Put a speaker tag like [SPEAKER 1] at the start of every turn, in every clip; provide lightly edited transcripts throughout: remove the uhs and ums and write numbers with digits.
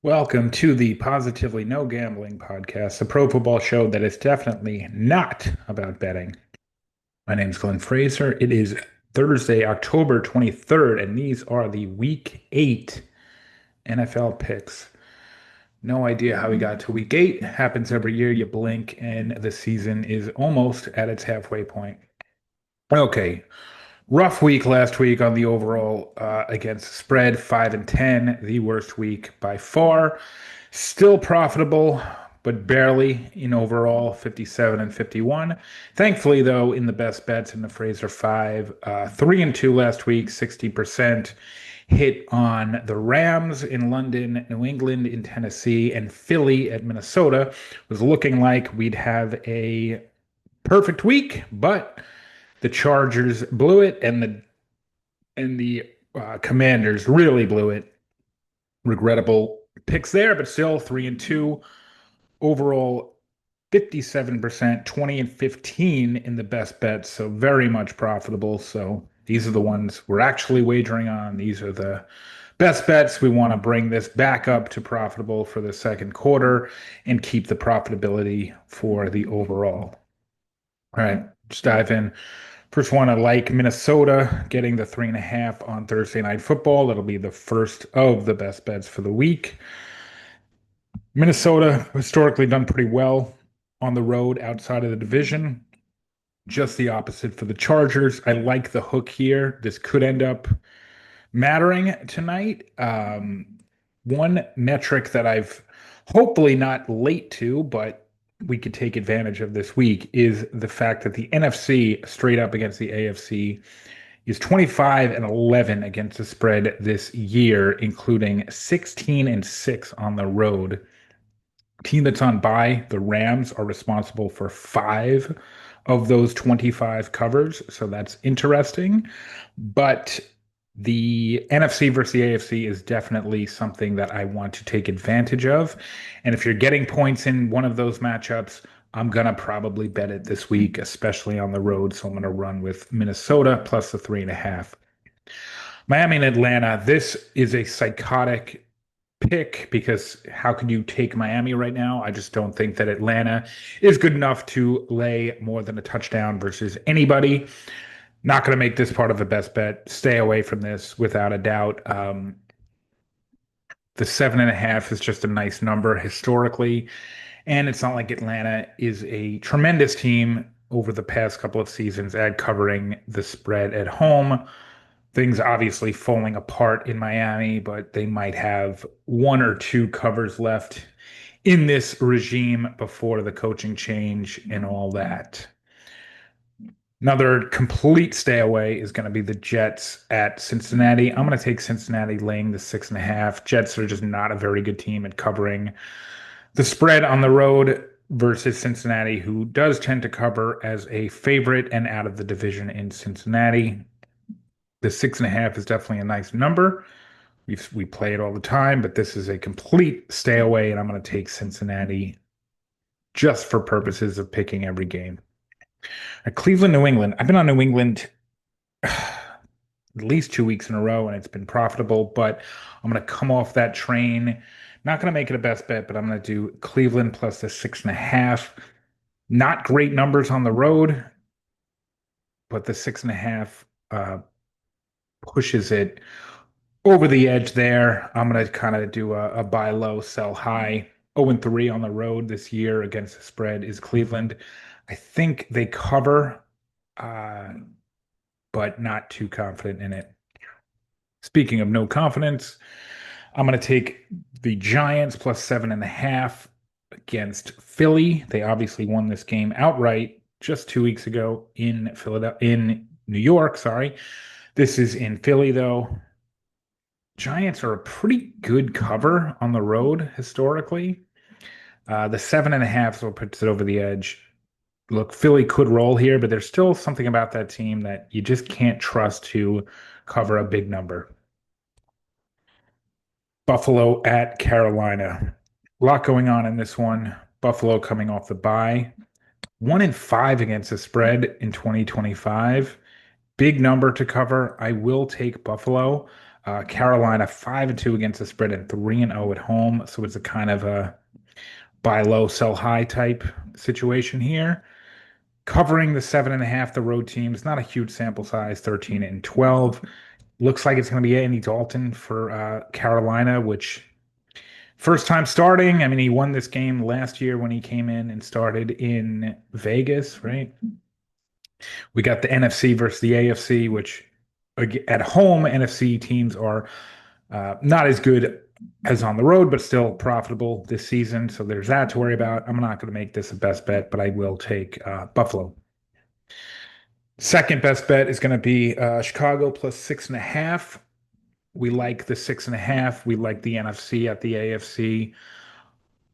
[SPEAKER 1] Welcome to the Positively No Gambling podcast, a pro football show that is definitely not about betting. My name is Glenn Fraser. It is Thursday, October 23rd, and these are the Week 8 NFL picks. No idea how we got to Week 8. Happens every year. You blink, and the season is almost at its halfway point. Okay, rough week last week on the overall against the spread, 5-10, the worst week by far. Still profitable, but barely in overall, 57 and 51. Thankfully, though, in the best bets in the Fraser 5, 3-2 last week, 60%. Hit on the Rams in London, New England in Tennessee, and Philly at Minnesota. Was looking like we'd have a perfect week, but the Chargers blew it, and the Commanders really blew it. Regrettable picks there, but still 3-2 overall. 57%, 20 and 15 in the best bets, so very much profitable. So these are the ones we're actually wagering on. These are the best bets. We want to bring this back up to profitable for the second quarter and keep the profitability for the overall. All right, let's dive in. First one, I like Minnesota getting the 3.5 on Thursday Night Football. That'll be the first of the best bets for the week. Minnesota historically done pretty well on the road outside of the division. Just the opposite for the Chargers. I like the hook here. This could end up mattering tonight. One metric that I've hopefully not late to, but we could take advantage of this week is the fact that the NFC straight up against the AFC is 25 and 11 against the spread this year, including 16 and 6 on the road. Team that's on bye, the Rams, are responsible for 5 of those 25 covers, so that's interesting. But the NFC versus the AFC is definitely something that I want to take advantage of. And if you're getting points in one of those matchups, I'm going to probably bet it this week, especially on the road. So I'm going to run with Minnesota plus the 3.5. Miami and Atlanta, this is a psychotic pick because how could you take Miami right now? I just don't think that Atlanta is good enough to lay more than a touchdown versus anybody. Not going to make this part of a best bet. Stay away from this without a doubt. The 7.5 is just a nice number historically, and it's not like Atlanta is a tremendous team over the past couple of seasons at covering the spread at home. Things obviously falling apart in Miami, but they might have one or two covers left in this regime before the coaching change and all that. Another complete stay away is going to be the Jets at Cincinnati. I'm going to take Cincinnati laying the 6.5. Jets are just not a very good team at covering the spread on the road versus Cincinnati, who does tend to cover as a favorite and out of the division in Cincinnati. The 6.5 is definitely a nice number. We play it all the time, but this is a complete stay away, and I'm going to take Cincinnati just for purposes of picking every game. Cleveland, New England. I've been on New England at least 2 weeks in a row, and it's been profitable, but I'm going to come off that train. Not going to make it a best bet, but I'm going to do Cleveland plus the 6.5. Not great numbers on the road, but the 6.5 pushes it over the edge there. I'm going to kind of do a buy low, sell high. 0-3 on the road this year against the spread is Cleveland. I think they cover, but not too confident in it. Speaking of no confidence, I'm going to take the Giants plus 7.5 against Philly. They obviously won this game outright just 2 weeks ago in New York. Sorry, this is in Philly though. Giants are a pretty good cover on the road historically. The 7.5 is what puts it over the edge. Look, Philly could roll here, but there's still something about that team that you just can't trust to cover a big number. Buffalo at Carolina. A lot going on in this one. Buffalo coming off the bye. 1-5 against the spread in 2025. Big number to cover. I will take Buffalo. Carolina 5-2 against the spread and 3-0 at home. So it's a kind of a buy low, sell high type situation here. Covering the 7.5, the road teams, not a huge sample size, 13 and 12. Looks like it's going to be Andy Dalton for Carolina, which first time starting. I mean, he won this game last year when he came in and started in Vegas, right? We got the NFC versus the AFC, which at home, NFC teams are not as good as on the road, but still profitable this season. So there's that to worry about. I'm not going to make this a best bet, but I will take Buffalo. Second best bet is going to be Chicago plus 6.5. We like the 6.5. We like the NFC at the AFC.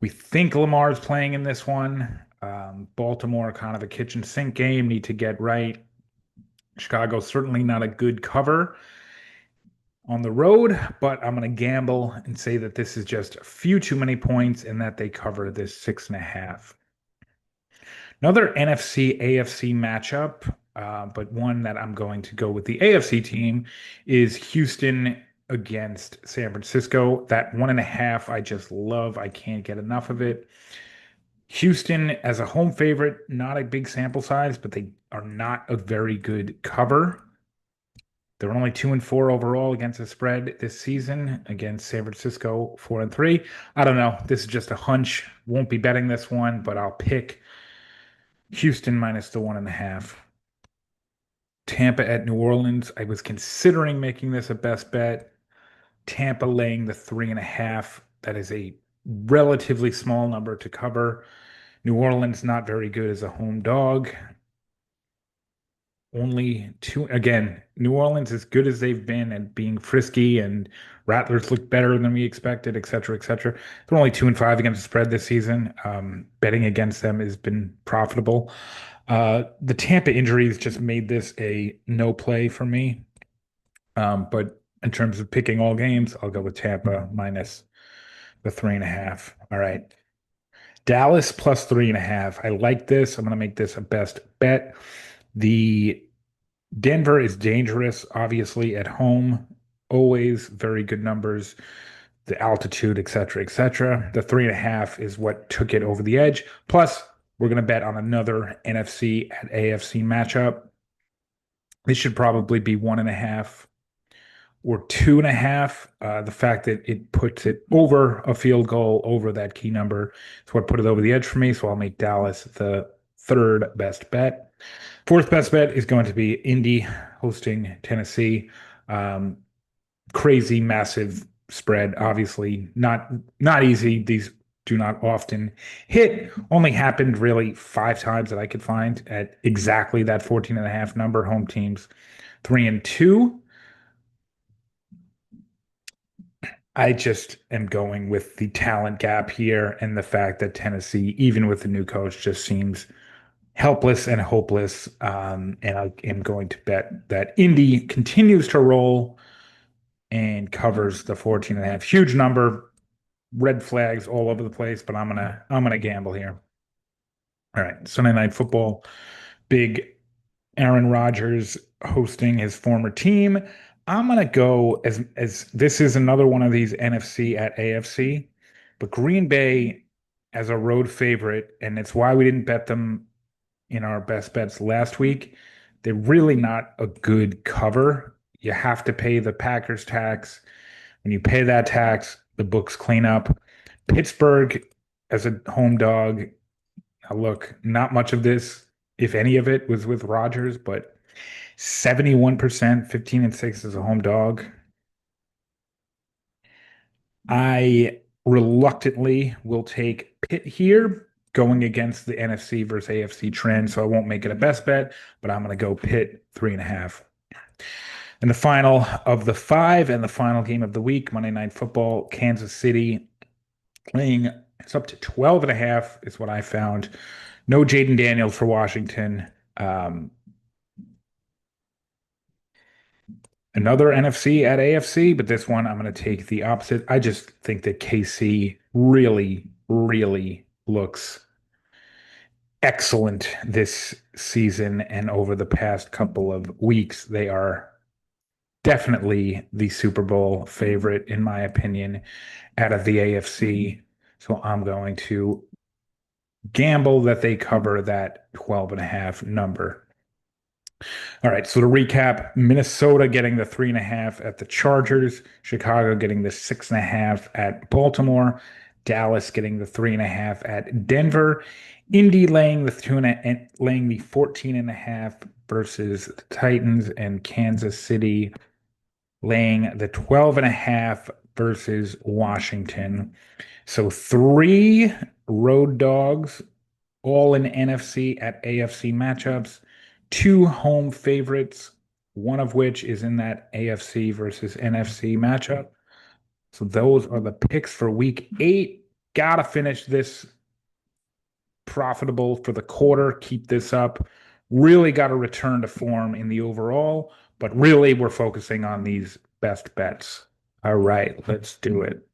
[SPEAKER 1] We think Lamar's playing in this one. Baltimore, kind of a kitchen sink game, need to get right. Chicago certainly not a good cover on the road, but I'm going to gamble and say that this is just a few too many points and that they cover this 6.5. Another NFC AFC matchup, but one that I'm going to go with the AFC team is Houston against San Francisco. That 1.5, I just love. I can't get enough of it. Houston as a home favorite, not a big sample size, but they are not a very good cover. They're only 2-4 overall against the spread this season against San Francisco, 4-3. I don't know. This is just a hunch. Won't be betting this one, but I'll pick Houston minus the 1.5. Tampa at New Orleans. I was considering making this a best bet. Tampa laying the 3.5. That is a relatively small number to cover. New Orleans not very good as a home dog. Only two, again, New Orleans as good as they've been and being frisky, and Rattlers look better than we expected, et cetera, et cetera. They're only 2-5 against the spread this season. Betting against them has been profitable. The Tampa injuries just made this a no play for me. But in terms of picking all games, I'll go with Tampa minus the 3.5. All right. Dallas plus 3.5. I like this. I'm going to make this a best bet. The Denver is dangerous, obviously, at home. Always very good numbers, the altitude, et cetera, et cetera. The 3.5 is what took it over the edge. Plus, we're going to bet on another NFC at AFC matchup. This should probably be 1.5 or 2.5. The fact that it puts it over a field goal, over that key number, is what put it over the edge for me. So I'll make Dallas the third best bet. Fourth best bet is going to be Indy hosting Tennessee. Crazy, massive spread. Obviously, not easy. These do not often hit. Only happened really 5 times that I could find at exactly that 14.5 number. Home teams 3-2. I just am going with the talent gap here and the fact that Tennessee, even with the new coach, just seems helpless and hopeless. And I am going to bet that Indy continues to roll and covers the 14.5. Huge number, red flags all over the place, but I'm gonna gamble here. All right, Sunday Night Football, big Aaron Rodgers hosting his former team. I'm gonna go as this is another one of these NFC at AFC, but Green Bay as a road favorite, and it's why we didn't bet them in our best bets last week. They're really not a good cover. You have to pay the Packers tax. When you pay that tax, the books clean up. Pittsburgh as a home dog. Now look, not much of this, if any of it, was with Rodgers, but 71%, 15-6 as a home dog. I reluctantly will take Pitt here, going against the NFC versus AFC trend, so I won't make it a best bet, but I'm going to go Pitt 3.5. And the final of the 5 and the final game of the week, Monday Night Football, Kansas City playing, it's up to 12.5 is what I found. No Jaden Daniels for Washington. Another NFC at AFC, but this one I'm going to take the opposite. I just think that KC really, really looks excellent this season and over the past couple of weeks. They are definitely the Super Bowl favorite, in my opinion, out of the AFC. So I'm going to gamble that they cover that 12 and a half number. All right, so to recap, Minnesota getting the 3.5 at the Chargers, Chicago getting the 6.5 at Baltimore, Dallas getting the 3.5 at Denver, Indy laying the laying the 14.5 versus the Titans, and Kansas City laying the 12.5 versus Washington. So three road dogs all in NFC at AFC matchups, two home favorites, one of which is in that AFC versus NFC matchup. So those are the picks for week 8. Gotta finish this profitable for the quarter, keep this up. Really got to return to form in the overall, but really we're focusing on these best bets. All right, let's do it.